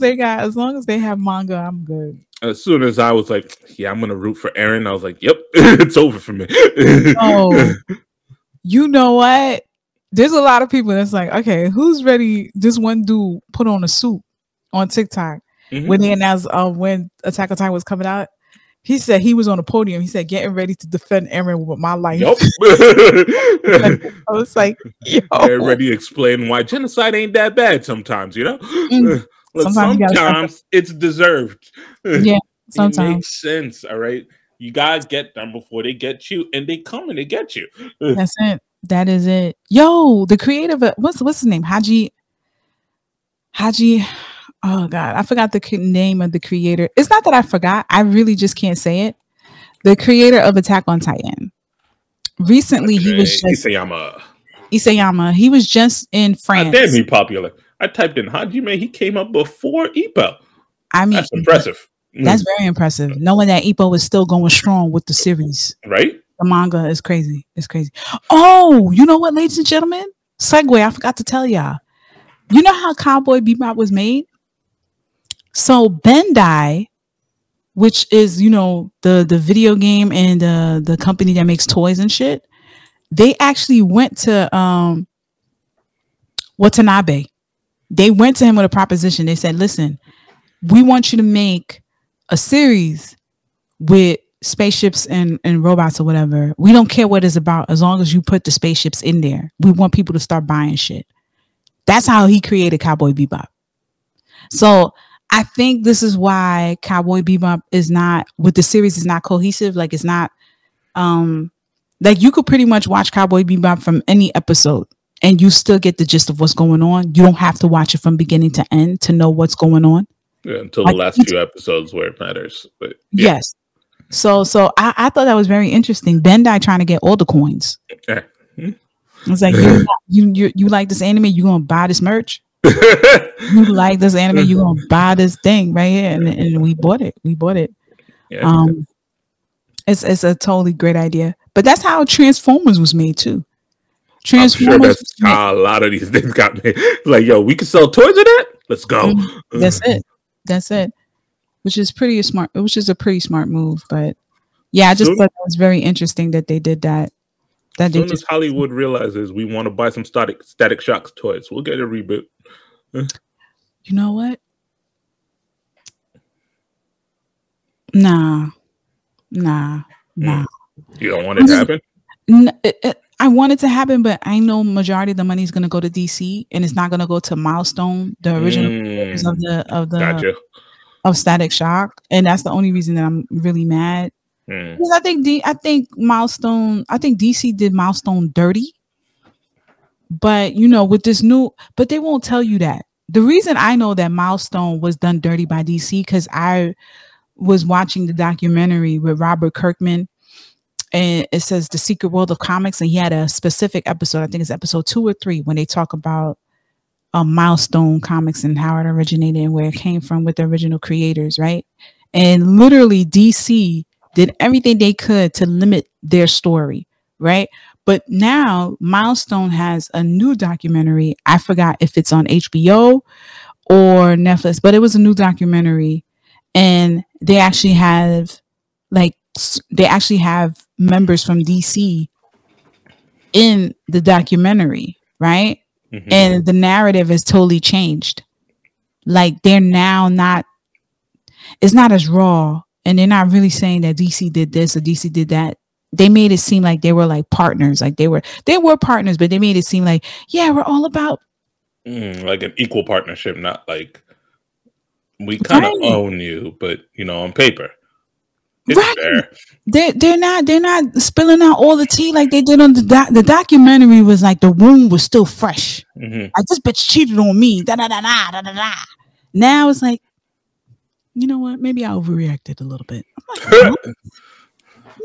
they have manga, I'm good. As soon as I was like, yeah, I'm gonna root for Eren, I was like, yep, it's over for me. Oh, you know what? There's a lot of people that's like, okay, who's ready? This one dude put on a suit on TikTok when they announced when Attack on Titan was coming out. He said he was on a podium. He said, getting ready to defend Eren with my life. Yep. I was like, yo. They're ready to explain why genocide ain't that bad sometimes, you know? Sometimes it's deserved. Yeah, sometimes. It makes sense, all right? You guys get them before they get you, and they come and they get you. That's it. That is it. Yo, the creator of what's his name? Haji. Oh God, I forgot the name of the creator. It's not that I forgot. I really just can't say it. The creator of Attack on Titan. Recently, he was just Isayama. He was just in France. Damn, he popular. I typed in Hajime. He came up before Ippo. I mean, that's impressive. That's very impressive. Knowing that Ippo is still going strong with the series, right? The manga is crazy. It's crazy. Oh, you know what, ladies and gentlemen? Segue. I forgot to tell y'all. You know how Cowboy Bebop was made? So Bandai, which is, you know, the video game and the company that makes toys and shit, they actually went to Watanabe. They went to him with a proposition. They said, listen, we want you to make a series with spaceships and robots or whatever. We don't care what it's about as long as you put the spaceships in there. We want people to start buying shit. That's how he created Cowboy Bebop. So I think this is why Cowboy Bebop is not, with the series, is not cohesive. Like, it's not, like, you could pretty much watch Cowboy Bebop from any episode and you still get the gist of what's going on. You don't have to watch it from beginning to end to know what's going on. Yeah, until the last few episodes where it matters. But yeah. Yes. So I thought that was very interesting. Bandai trying to get all the coins. It's like, you like this anime, you gonna buy this merch. You like this anime, you gonna buy this thing right here, and we bought it. Yeah, it's a totally great idea. But that's how Transformers was made too. Transformers. I'm sure that's how a lot of these things got made. Like, yo, we can sell toys of that. Let's go. That's it. Which is a pretty smart move. But yeah, I just thought it was very interesting that they did that. As soon as Hollywood realizes we want to buy some Static Shock toys, we'll get a reboot. You know what? Nah. You don't want it to happen? I want it to happen, but I know majority of the money is going to go to DC, and it's not going to go to Milestone, the original of Static Shock, and that's the only reason that I'm really mad. Because I think DC did Milestone dirty, but you know, with this new, but they won't tell you that. The reason I know that Milestone was done dirty by DC, because I was watching the documentary with Robert Kirkman, and it says The Secret World of Comics, and he had a specific episode, I think it's episode 2 or 3, when they talk about Milestone Comics and how it originated and where it came from with the original creators, right? And literally DC did everything they could to limit their story, right? But now Milestone has a new documentary. I forgot if it's on HBO or Netflix, but it was a new documentary, and they actually have members from DC in the documentary, right? And the narrative is totally changed. Like, they're now not, it's not as raw, and they're not really saying that DC did this or DC did that. They made it seem like they were like partners, like they were partners, but they made it seem like, yeah, we're all about like an equal partnership, not like we kind of own you, but you know, on paper. Fair. They're not spilling out all the tea like they did on the documentary. Was like the wound was still fresh. Like, this bitch cheated on me. Da da da da da da. Now it's like, you know what? Maybe I overreacted a little bit. I'm like,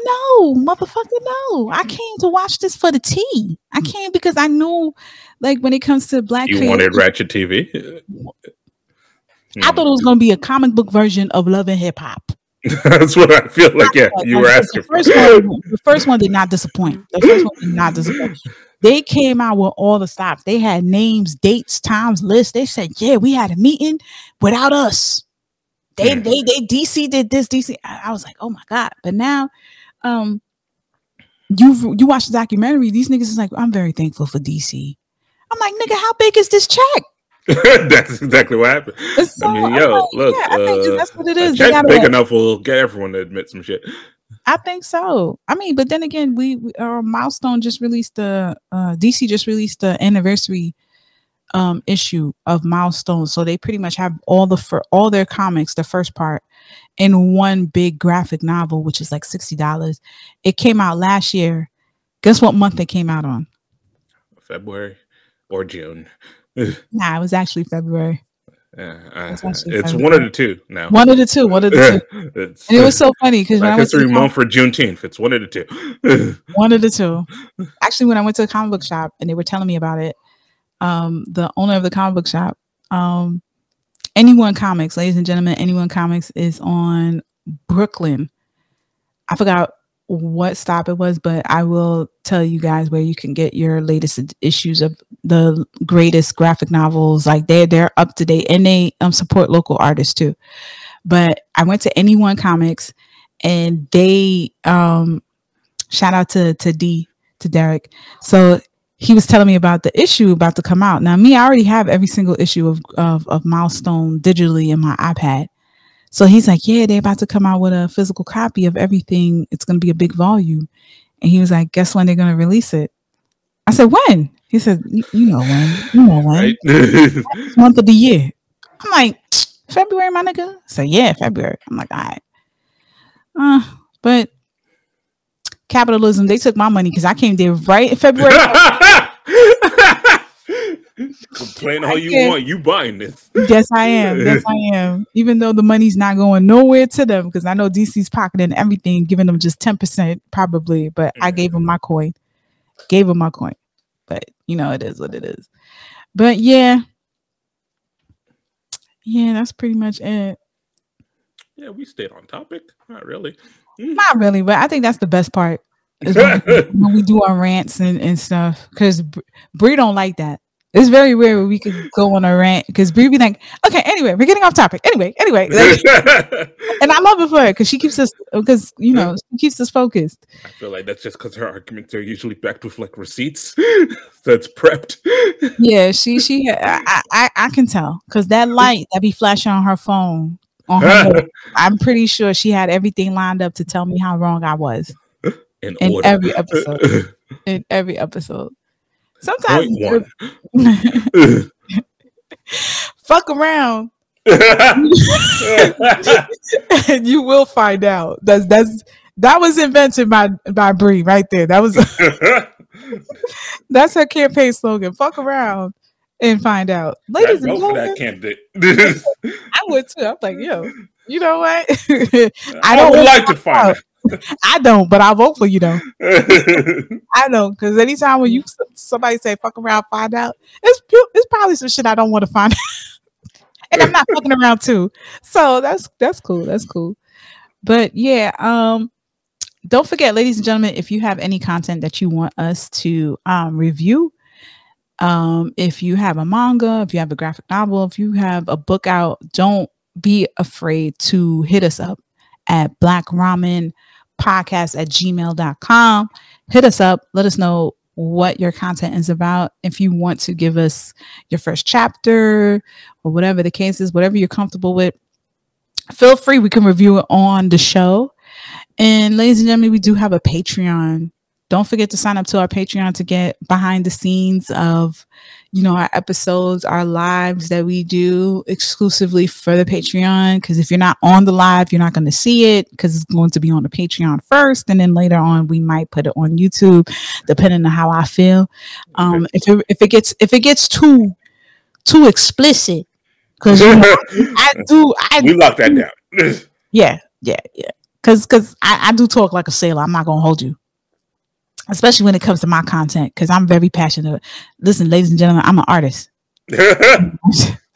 no, motherfucker, no. I came to watch this for the tea. I came because I knew, like, when it comes to black, you wanted Ratchet TV. I thought it was gonna be a comic book version of Love and Hip Hop. That's what I feel like. Yeah, you were asking. The first one did not disappoint. They came out with all the stops. They had names, dates, times, lists. They said, yeah, we had a meeting without us. They DC did this, DC. I was like, oh my God. But now you watch the documentary, these niggas is like, I'm very thankful for DC. I'm like, nigga, how big is this check? That's exactly what happened. So, I mean, yo, look, I think that's what it is. Check big enough will get everyone to admit some shit. I think so. I mean, but then again, we Milestone just released DC just released the anniversary issue of Milestone, so they pretty much have all their comics, the first part, in one big graphic novel, which is like $60. It came out last year. Guess what month it came out on? February or June. Nah, it was actually February. It's one of the two now. One of the two. And it was so funny because Black History Month for Juneteenth. It's one of the two. One of the two. Actually, when I went to the comic book shop and they were telling me about it, the owner of the comic book shop, Anyone Comics, ladies and gentlemen, Anyone Comics is on Brooklyn. I forgot what stop it was, but I will tell you guys where you can get your latest issues of the greatest graphic novels. Like they're up to date, and they support local artists too. But I went to Anyone Comics, and they shout out to Derek. So he was telling me about the issue about to come out. Now, I already have every single issue of Milestone digitally in my iPad. So he's like, yeah, they're about to come out with a physical copy of everything. It's going to be a big volume. And he was like, guess when they're going to release it? I said, when? He said, you know when. You know when. Right. Month of the year. I'm like, February, my nigga? So yeah, February. I'm like, all right. But capitalism, they took my money because I came there right in February. Complain all you want, you buying this. Yes, I am. Yes, I am. Even though the money's not going nowhere to them, because I know DC's pocketing everything, giving them just 10% probably. But I gave them my coin. But you know, it is what it is. But yeah, that's pretty much it. Yeah, we stayed on topic. Not really. Not really, but I think that's the best part. Is when we do our rants and stuff, because Bree don't like that. It's very rare where we could go on a rant because Bree be like, okay, anyway, we're getting off topic. Anyway. Like, and I love it for her because she keeps us, she keeps us focused. I feel like that's just because her arguments are usually backed with like receipts. That's prepped. Yeah, I can tell because that light that be flashing on her phone, I'm pretty sure she had everything lined up to tell me how wrong I was in every episode. In every episode. Sometimes fuck around and you will find out. That was invented by Bree right there. That was that's her campaign slogan. Fuck around and find out. Ladies and gentlemen, I would too. I'm like, yo, you know what? I would like to find out. I don't, but I'll vote for you though. I don't, because anytime when somebody say fuck around, find out, it's probably some shit I don't want to find out. And I'm not fucking around too. So that's cool. That's cool. But yeah, don't forget, ladies and gentlemen, if you have any content that you want us to review, if you have a manga, if you have a graphic novel, if you have a book out, don't be afraid to hit us up at blackramenpodcast@gmail.com. Hit us up. Let us know what your content is about. If you want to give us your first chapter or whatever the case is, whatever you're comfortable with, feel free. We can review it on the show. And ladies and gentlemen, we do have a Patreon. Don't forget to sign up to our Patreon to get behind the scenes of, our episodes, our lives that we do exclusively for the Patreon. Because if you're not on the live, you're not going to see it because it's going to be on the Patreon first. And then later on, we might put it on YouTube, depending on how I feel. If it gets too explicit, because we lock that down. Yeah. Because I do talk like a sailor. I'm not going to hold you. Especially when it comes to my content, because I'm very passionate. Listen, ladies and gentlemen, I'm an artist. I'm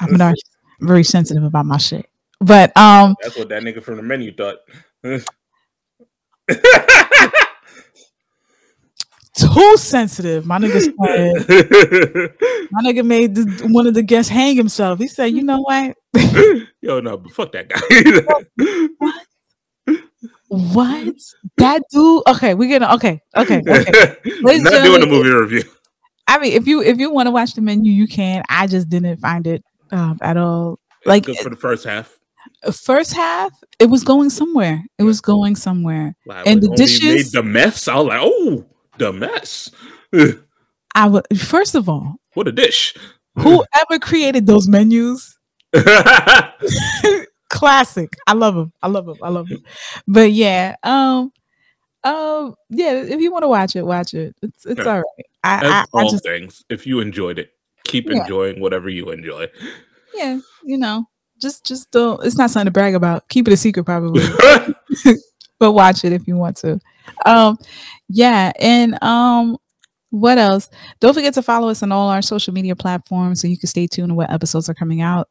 an artist. I'm very sensitive about my shit. But that's what that nigga from the menu thought. Who's sensitive? My nigga said. My nigga made one of the guests hang himself. He said, "You know what? Yo, no, but fuck that guy." What? That dude? Okay, we're gonna. Okay. Not doing a movie review. I mean, if you want to watch the menu, you can. I just didn't find it at all. Like good for the first half. First half, it was going somewhere. It was going somewhere. Wow, and the dishes made the mess. I was like, oh, the mess. I would first of all, what a dish. Whoever created those menus, classic. I love them. But yeah, yeah. If you want to watch it, watch it. It's all right. I just things. If you enjoyed it, keep enjoying whatever you enjoy. Yeah, just don't. It's not something to brag about. Keep it a secret, probably. But watch it if you want to. Yeah, and what else? Don't forget to follow us on all our social media platforms so you can stay tuned to what episodes are coming out.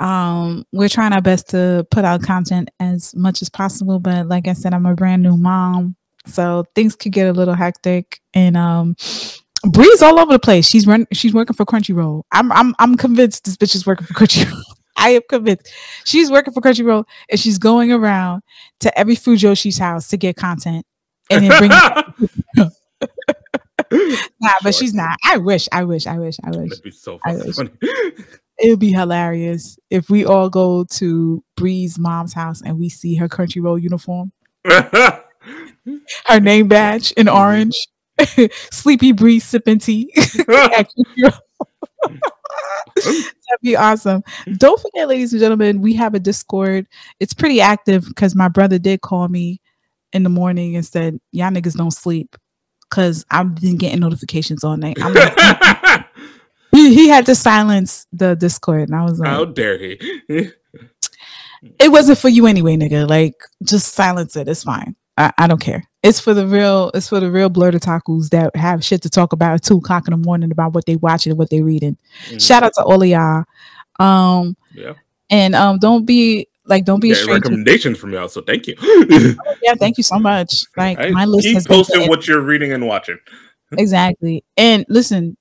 We're trying our best to put out content as much as possible, but like I said, I'm a brand new mom, so things could get a little hectic. And Bree's all over the place. She's working for Crunchyroll. I'm convinced this bitch is working for Crunchyroll. I am convinced she's working for Crunchyroll, and she's going around to every Fujoshi's house to get content and then bring it. Nah, but she's not. I wish. That'd be so funny. It would be hilarious if we all go to Bree's mom's house and we see her Crunchyroll uniform, her name badge in orange, Sleepy Bree sipping tea. That'd be awesome. Don't forget, ladies and gentlemen, we have a Discord. It's pretty active because my brother did call me in the morning and said, "Y'all niggas don't sleep," because I've been getting notifications all night. I'm like, he had to silence the Discord, and I was like, "How dare he?" It wasn't for you anyway, nigga. Like, just silence it. It's fine. I don't care. It's for the real blurred otakus that have shit to talk about at 2:00 in the morning about what they watching and what they reading. Shout out to all of y'all. And don't be ashamed. Recommendations from y'all, so thank you. Yeah, thank you so much. Like, my list keep has posting what you're reading and watching. Exactly. And listen,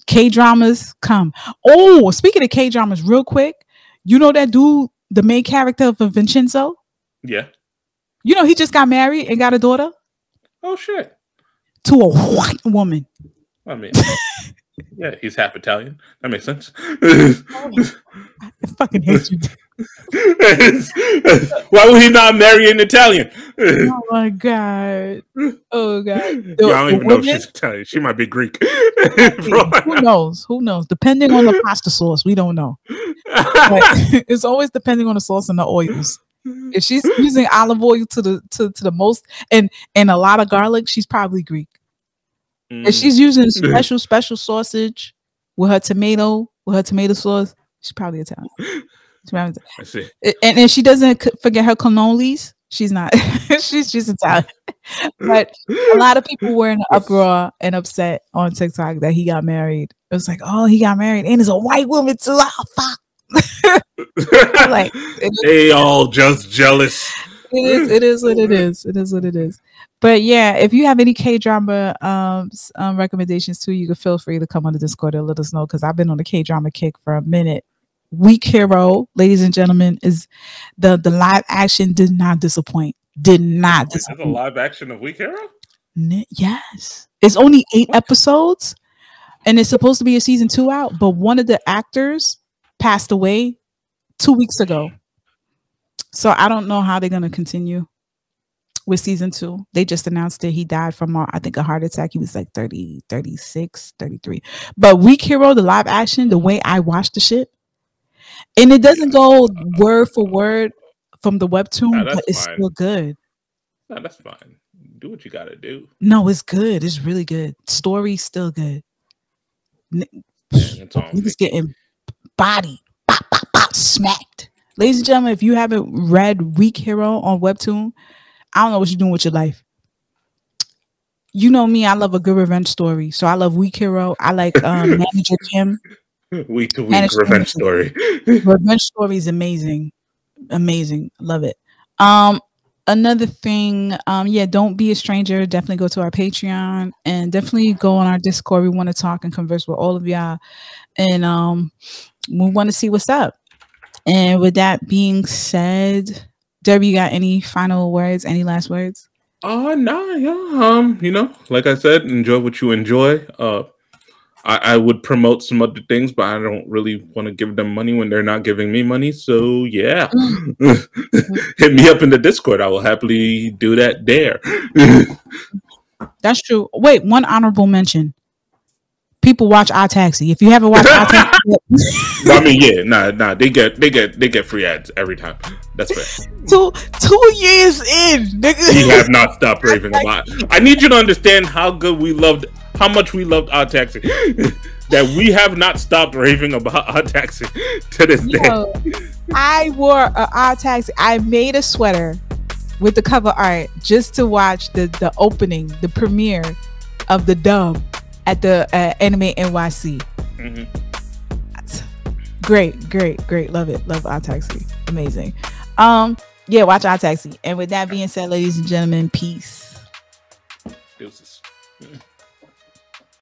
K-dramas come. Oh, speaking of K-dramas, real quick, you know that dude, the main character of Vincenzo? Yeah. You know, he just got married and got a daughter. Oh shit! To a white woman. I mean, yeah, he's half Italian. That makes sense. I fucking hate you. Why would he not marry an Italian? Oh my god! Oh god! I don't even know if she's Italian. She might be Greek. Who knows? Depending on the pasta sauce, we don't know. But it's always depending on the sauce and the oils. If she's using olive oil to the most and a lot of garlic, she's probably Greek. If she's using special sausage with her tomato sauce, she's probably Italian. I see. And if she doesn't forget her cannolis, she's not. she's Italian. But a lot of people were in an uproar and upset on TikTok that he got married. It was like, oh, he got married and it's a white woman too. Oh, fuck. Like, they all just jealous. It is what it is. But yeah, if you have any K-drama recommendations too, you can feel free to come on the Discord and let us know, because I've been on the K-drama kick for a minute. Weak Hero, ladies and gentlemen, is the live action did not disappoint. Did not disappoint. That's a live action of Weak Hero? Yes. It's only 8 episodes and it's supposed to be a season 2 out, but one of the actors passed away 2 weeks ago. So I don't know how they're going to continue with season 2. They just announced that he died from, I think, a heart attack. He was like 30, 36, 33. But Weak Hero, the live action, the way I watched the shit, and it doesn't go word for word from the webtoon, but it's still good. No, that's fine. Do what you got to do. No, it's good. It's really good. Story's still good. Niggas getting body smacked. Ladies and gentlemen, if you haven't read Weak Hero on webtoon, I don't know what you're doing with your life. You know me, I love a good revenge story. So I love Weak Hero. I like Manager Kim. Week to week revenge story. Revenge story is amazing. Love it. another thing, yeah, don't be a stranger. Definitely go to our Patreon and definitely go on our Discord. We want to talk and converse with all of y'all, and we want to see what's up. And with that being said, Debbie, you got any final words? Any last words? No, yeah. You know, like I said, enjoy what you enjoy. I would promote some other things, but I don't really want to give them money when they're not giving me money. So yeah, hit me up in the Discord. I will happily do that there. That's true. Wait, one honorable mention. People watch Our Taxi. If you haven't watched Our Taxi, I mean, yeah, nah, they get free ads every time. That's fair. 2 years in, nigga. We have not stopped raving about it. I need you to understand how much we loved Our Taxi. That we have not stopped raving about Our Taxi to this day. I wore Our Taxi. I made a sweater with the cover art just to watch the opening, the premiere of the dub at the Anime NYC. Mm-hmm. Great. Love it. Love Our Taxi. Amazing. Yeah, watch Our Taxi. And with that being said, ladies and gentlemen, peace. Deuces.